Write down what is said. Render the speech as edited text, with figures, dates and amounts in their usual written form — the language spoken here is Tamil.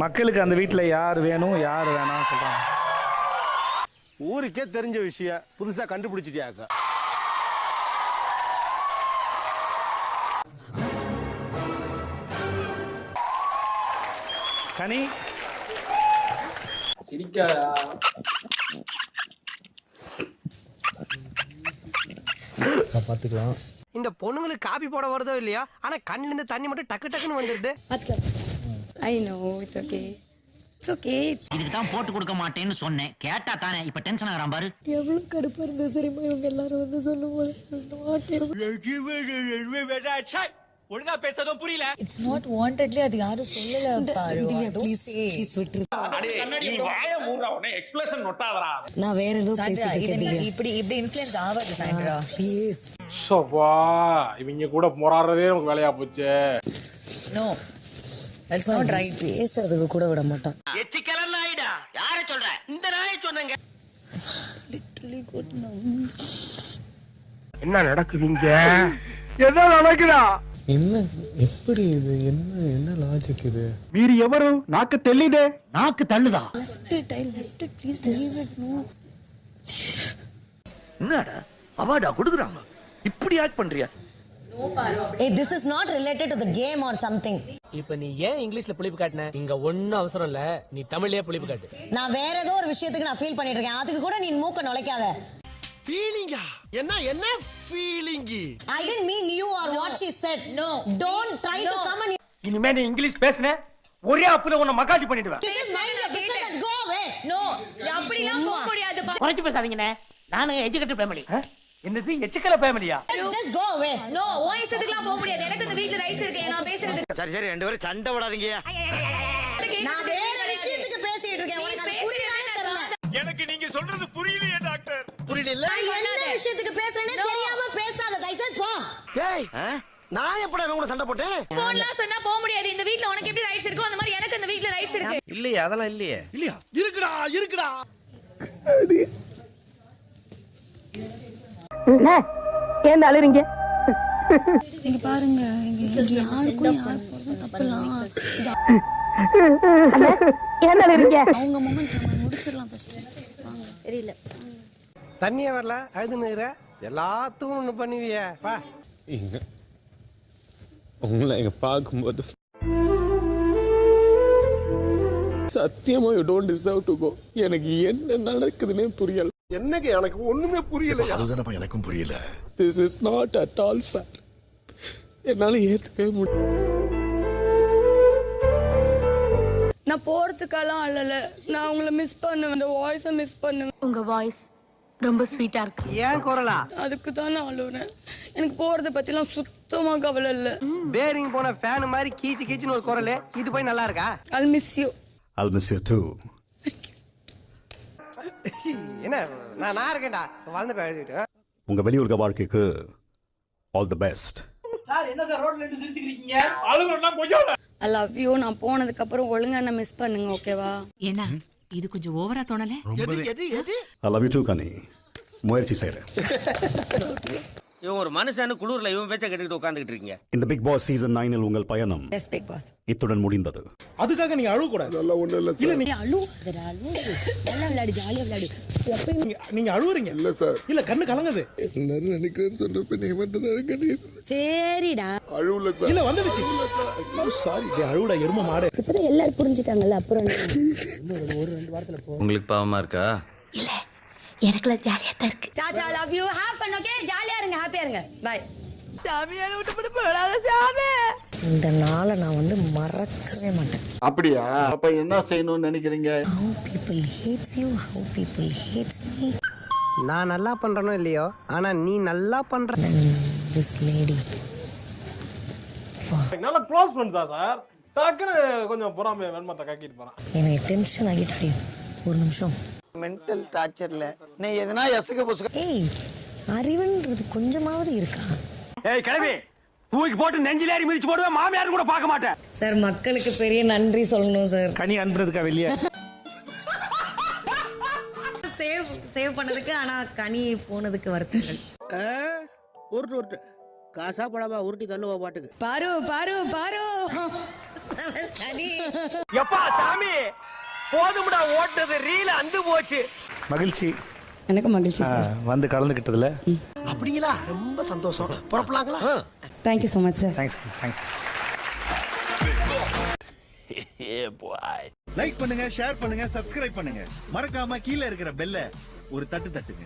மக்களுக்கு அந்த வீட்டில் யார் வேணும் யார் வேணாம்னு சொல்கிறாங்க. ஊருக்கே தெரிஞ்ச விஷயம் புதுசாக கண்டுபிடிச்சிட்டியாக்கா. கனி சிரிக்காதா? பார்த்துக்கலாம். இந்த பொண்ணுங்களுக்கு காபி போட வருதோ இல்லையா, ஆனா கண்ணுல இருந்து தண்ணி மட்டும் டக்கு டக்குன்னு வந்துடுது. I know, it's okay. It's okay. இதுக்கு தான் போட்டு கொடுக்க மாட்டேன்னு சொன்னேன். கேட்டா தானே இப்ப டென்ஷன் ஆகறான் பாரு. எவ்வளவு கடுப்பா இருந்தது தெரியுமா இவங்க எல்லாரும் வந்து சொல்லும்போது. ஒழுங்கா பேசதும் புரியல. It's not wantedly அது யாரும் சொல்லல பாரு. Please விட்டுரு. நீ வாயை மூடுறா, உடனே எக்ஸ்பிரஷன் நொட்டாதடா. நான் வேற ஏதோ சாண்ட்ரா, பேசிட்டு இப்படி இன்ஃப்ளூயன்ஸ் ஆகாது சாண்ட்ரா. ப்ளீஸ். சோபா இவங்க கூட போராடுறதே நமக்கு வேலையா போச்சு. No. That's not right. பேசுறதுக்கு கூட விட மாட்டான். எச்சிக்கலன் நாயிடா. யாரை சொல்ற? இந்த நாயை சொன்னங்க. Literally good now. என்ன நடக்குதுங்க? என்ன நடக்குதா? என்ன எப்படி இது? என்ன லாஜிக் இது? మీరు ఎవరు? నాకు తెలియదే. நாக்கு தள்ளுதா? Please leave it. No. என்னடா அவார்டா கொடுக்குறாங்க, இப்படி ஆக்ட் பண்றியா? Hey, this is not related to the game or something. இப்ப நீ ஏன் இங்கிலீஷ்ல புளிப்பு காட்டின? இங்க ஒண்ணும் அவசரம் இல்ல, நீ தமிழ்லயே புளிப்பு காட்டு. நான் வேற ஏதோ ஒரு விஷயத்துக்கு நான் ஃபீல் பண்ணிட்டு இருக்கேன். அதுக்கு கூட நீ மூக்க நுழைக்காத. ஃபீலிங்கா? என்ன feeling? I didn't mean you or what she said. No. Don't try to come and இனிமே நீ இங்கிலீஷ் பேசுன ஒரே அப்புல உன்னை மகாஜி பண்ணிடுவேன். This is mind your business and go away. No. அப்படிலாம் போக முடியாது. குறைச்சு பேசாதீங்கண்ணே. நானு எஜுகேட்டட் ஃபேமிலி. என்னது எச்சக்கல ஃபேமிலியா? Just go away. No, உன் இஷ்டத்துக்குலாம் போக முடியாது. எனக்கு இந்த வீட்ல ரைட்ஸ் இருக்கு. நான் பேசுறது. சரி ரெண்டு பேரும் சண்டை விடாதீங்க. நான் வேற விஷயத்துக்கு பேசிட்டு இருக்கேன். உனக்கு அது புரியுதானே தெரியல. எனக்கு நீங்க சொல்றது புரியலையே டாக்டர். புரியல? நான் என்ன விஷயத்துக்கு பேசுறேன்னு தெரியாம பேசாத. தயவுசெய்து போ. ஏய் நான் எப்படா இவங்க கூட சண்டை போட்டேன்? போன்லாம் சொன்னா போக முடியாது. இந்த வீட்ல உனக்கு எப்படி ரைட்ஸ் இருக்கோ அந்த மாதிரி எனக்கு இந்த வீட்ல ரைட்ஸ் இருக்கு. இல்லையே, அதெல்லாம் இல்லையே. இல்லையா? இருக்குடா. ஏன் அழுறீங்க? இங்க பாருங்க. இங்க யாருக்கும் யார் போறதும் தப்பலாம். ஏன் அழுறீங்க? அவங்க மொமெண்ட் நம்ம முடிச்சிடலாம் ஃபர்ஸ்ட். வாங்க. தெரியல. தண்ணியே வரல, அழுதுனுற. எல்லாத்துக்கும் ஒண்ணு பண்ணுவியே. வா. இங்க உங்களை இங்க பார்க்கும்போது சத்தியமா you don't deserve to go. எனக்கு என்ன நடக்குதுன்னே புரியல. என்னங்க எனக்கு ஒண்ணுமே புரியல. அதுதானப்பா எனக்கும் புரியல. This is not at all fair. என்னால ஏத்துக்கவே முடியல. நான் போறதுக்கெல்லாம் அல்லல. நான் உங்களை மிஸ் பண்ணுவேன். இந்த வாய்ஸை மிஸ் பண்ணுவேன். உங்க வாய்ஸ் ரொம்ப ஸ்வீட்டா இருக்கு. ஏன் குரலா? அதுக்கு தான் நான் அழுவுறேன். எனக்கு போறத பத்திலாம் சுத்தமா கவலை இல்ல. பேரிங் போன ஃபேன் மாதிரி கீச்சு கீச்சுன்னு ஒரு குரல். இது போய் நல்லா இருக்கா? I'll miss you. I'll miss you too. என்ன நான் இருக்கேன்டா. வாழ்ந்த போய் எழுதிட்டு. உங்க வெளியூர்க வாழ்க்கைக்கு ஆல் தி பெஸ்ட். சார் என்ன சார் ரோட்ல நின்னு சிரிச்சிக்கிறீங்க? அழுகுறனா கொஞ்சம். I love you. நான் போனதுக்கு அப்புறம் ஒழுங்கா என்ன மிஸ் பண்ணுங்க, ஓகேவா? என்ன இது கொஞ்சம் ஓவரா தோணல? எது I love you too கனி. முயற்சி செய்றேன். இவன் ஒரு மனுஷன்னு குளூர்ல இவன் பேச்ச கேட்டுட்டு உட்கார்ந்துட்டு இருக்கீங்க. இந்த பிக் பாஸ் சீசன் 9 இல் உங்கள் பயணம் Yes, big boss. இத்துடன் முடிந்தது. அதுக்காக நீங்க அழுவ கூடாது. அதெல்லாம் ஒண்ணு இல்ல சார். நீ அழுவுறடா. நல்லா விளையாடு, ஜாலியா விளையாடு. நீங்க அழுவுறீங்க. இல்ல சார். இல்ல கண்ணு கலங்குது. எல்லாரும் நினைக்கிறேன்னு சொல்றப்ப நீங்க மட்டும் தான் கண்ணு. சரிடா. அழுவல சார். இல்ல வந்துடுச்சு. சாரி. அழுவுடா எரும மாடு. இப்பதான் எல்லாரும் புரிஞ்சிட்டாங்கல்ல. அப்புறம் ஒரு 2 வாரத்துல போ. உங்களுக்கு பாவமா இருக்கா? இல்ல. எனக்குல ஜாலியா தான் இருக்கு. Tata, love you. Have fun, okay? ஜாலியா இருங்க, ஹாப்பியா இருங்க. Bye. சாமியால விட்டு போடாத சாமி. இந்த நாளை நான் வந்து மறக்கவே மாட்டேன். அப்படியா? அப்ப என்ன செய்யணும்னு நினைக்கிறீங்க? How people hates you, how people hates me. நான் நல்லா பண்றனோ இல்லையோ, ஆனா நீ நல்லா பண்ற. This lady. நல்லா க்ளோஸ் பண்ணதா சார். டக்குனு கொஞ்சம் பொறாமை வெண்மத்தை காக்கிட்டு போறான். என்னை டென்ஷன் ஆகிட்டாடி. ஒரு நிமிஷம். மென்டல் டார்ச்சர்ல நீ எதனா எசுக பொசுக. ஏய், அறிவுன்றது கொஞ்சமாவது இருக்கா? ஏய் கிளவி, தூக்கி போட்டு நெஞ்சில ஏறி மிதிச்சு போடுவேன். மாமியார் கூட பார்க்க மாட்டேன். சார், மக்களுக்கு பெரிய நன்றி சொல்லணும் சார். கனி அனுப்புறதுக்கா வெளியே சேவ் பண்ணதுக்கு. ஆனா கனி போனதுக்கு வருத்தங்கள். உருட்டு காசா படாம உருட்டி தள்ளுவா பாட்டுக்கு. பாரு. எப்பா சாமி போதும்டா ஓட்டது ரீல அந்து போச்சு. மகிழ்ச்சி எனக்கு மகிழ்ச்சி சார். வந்து கலந்துக்கிட்டதுல அப்படிங்களா? ரொம்ப சந்தோஷம். புறப்படலாங்களா? Thank you so much sir. Thanks thanks. Like பண்ணுங்க, ஷேர் பண்ணுங்க, சப்ஸ்கிரைப் பண்ணுங்க. மறக்காம கீழே இருக்கிற பெல்ல ஒரு தட்டு தட்டுங்க.